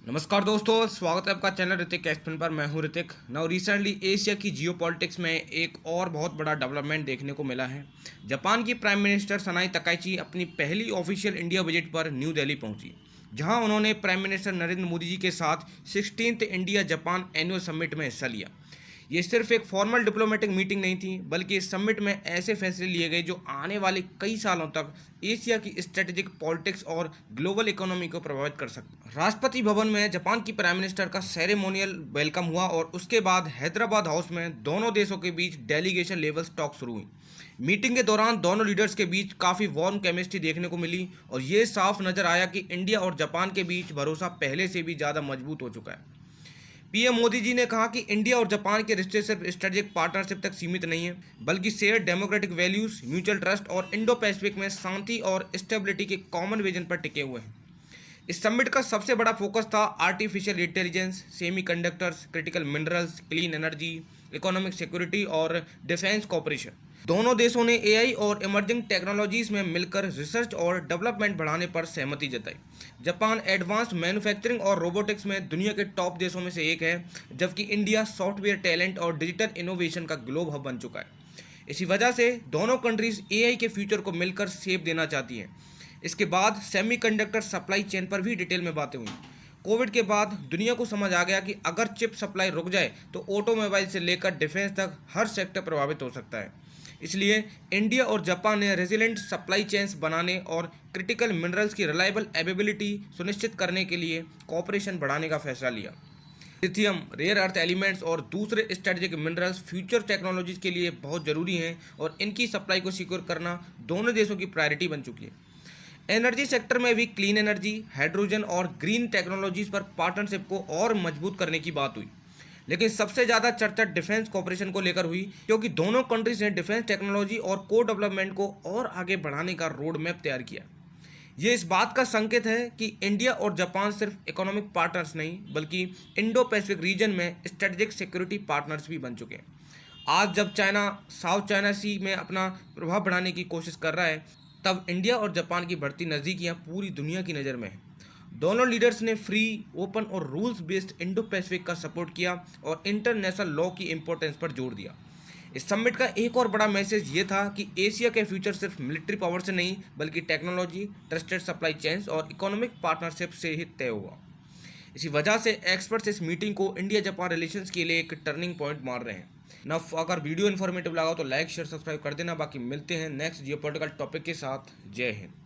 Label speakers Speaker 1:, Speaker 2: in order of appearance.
Speaker 1: नमस्कार दोस्तों, स्वागत है आपका चैनल ऋतिक एक्सप्लेन पर। मैं हूं ऋतिक। नाउ रिसेंटली एशिया की जियोपॉलिटिक्स में एक और बहुत बड़ा डेवलपमेंट देखने को मिला है। जापान की प्राइम मिनिस्टर सनाई तकाइची अपनी पहली ऑफिशियल इंडिया विजिट पर न्यू दिल्ली पहुंची, जहां उन्होंने प्राइम मिनिस्टर नरेंद्र मोदी जी के साथ 16th India Japan annual summit में हिस्सा लिया। ये सिर्फ एक फॉर्मल डिप्लोमेटिक मीटिंग नहीं थी, बल्कि इस समिट में ऐसे फैसले लिए गए जो आने वाले कई सालों तक एशिया की स्ट्रेटेजिक पॉलिटिक्स और ग्लोबल इकोनॉमी को प्रभावित कर सकते। राष्ट्रपति भवन में जापान की प्राइम मिनिस्टर का सेरेमोनियल वेलकम हुआ और उसके बाद हैदराबाद हाउस में दोनों देशों के बीच डेलीगेशन लेवल टॉक शुरू हुई। मीटिंग के दौरान दोनों लीडर्स के बीच काफ़ी वार्म केमिस्ट्री देखने को मिली और ये साफ नज़र आया कि इंडिया और जापान के बीच भरोसा पहले से भी ज़्यादा मजबूत हो चुका है। पीएम मोदी जी ने कहा कि इंडिया और जापान के रिश्ते सिर्फ स्ट्रेटेजिक पार्टनरशिप तक सीमित नहीं है, बल्कि share democratic values, mutual trust और इंडो पैसिफिक में शांति और स्टेबिलिटी के कॉमन विजन पर टिके हुए हैं। इस समिट का सबसे बड़ा फोकस था artificial intelligence, semiconductors, critical minerals, clean energy, economic security और डिफेंस कॉपरेशन। दोनों देशों ने एआई और इमर्जिंग टेक्नोलॉजीज में मिलकर रिसर्च और डेवलपमेंट बढ़ाने पर सहमति जताई। जापान एडवांस्ड मैन्युफैक्चरिंग और रोबोटिक्स में दुनिया के टॉप देशों में से एक है, जबकि इंडिया सॉफ्टवेयर टैलेंट और डिजिटल इनोवेशन का ग्लोब हब बन चुका है। इसी वजह से दोनों कंट्रीज एआई के फ्यूचर को मिलकर शेप देना चाहती हैं। इसके बाद सेमीकंडक्टर सप्लाई चेन पर भी डिटेल में बातें हुई। कोविड के बाद दुनिया को समझ आ गया कि अगर चिप सप्लाई रुक जाए तो ऑटोमोबाइल से लेकर डिफेंस तक हर सेक्टर प्रभावित हो सकता है। इसलिए इंडिया और जापान ने रेजिलेंट सप्लाई चेन्स बनाने और क्रिटिकल मिनरल्स की रिलायबल अवेलेबिलिटी सुनिश्चित करने के लिए कॉपरेशन बढ़ाने का फैसला लिया। लिथियम, रेयर अर्थ एलिमेंट्स और दूसरे स्ट्रेटेजिक मिनरल्स फ्यूचर टेक्नोलॉजीज के लिए बहुत ज़रूरी हैं और इनकी सप्लाई को सिक्योर करना दोनों देशों की प्रायोरिटी बन चुकी है। एनर्जी सेक्टर में भी क्लीन एनर्जी, हाइड्रोजन और ग्रीन टेक्नोलॉजीज पर पार्टनरशिप को और मजबूत करने की बात हुई। लेकिन सबसे ज़्यादा चर्चा डिफेंस कॉपरेशन को लेकर हुई, क्योंकि दोनों कंट्रीज ने डिफेंस टेक्नोलॉजी और को डेवलपमेंट को और आगे बढ़ाने का रोड मैप तैयार किया। ये इस बात का संकेत है कि इंडिया और जापान सिर्फ इकोनॉमिक पार्टनर्स नहीं, बल्कि इंडो पैसिफिक रीजन में स्ट्रेटेजिक सिक्योरिटी पार्टनर्स भी बन चुके हैं। आज जब चाइना साउथ चाइना सी में अपना प्रभाव बढ़ाने की कोशिश कर रहा है, तब इंडिया और जापान की बढ़ती नज़दीकियाँ पूरी दुनिया की नज़र में है। दोनों लीडर्स ने फ्री, ओपन और रूल्स बेस्ड इंडो पैसिफिक का सपोर्ट किया और इंटरनेशनल लॉ की इंपॉर्टेंस पर जोर दिया। इस समिट का एक और बड़ा मैसेज ये था कि एशिया के फ्यूचर सिर्फ मिलिट्री पावर से नहीं, बल्कि टेक्नोलॉजी, ट्रस्टेड सप्लाई चेन्स और इकोनॉमिक पार्टनरशिप से ही तय हुआ। इसी वजह से एक्सपर्ट्स इस मीटिंग को इंडिया जापान रिलेशंस के लिए एक टर्निंग पॉइंट मान रहे हैं। ना अगर वीडियो इन्फॉर्मेटिव लगा तो लाइक शेयर सब्सक्राइब कर देना। बाकी मिलते हैं नेक्स्ट जियोपॉलिटिकल टॉपिक के साथ। जय हिंद।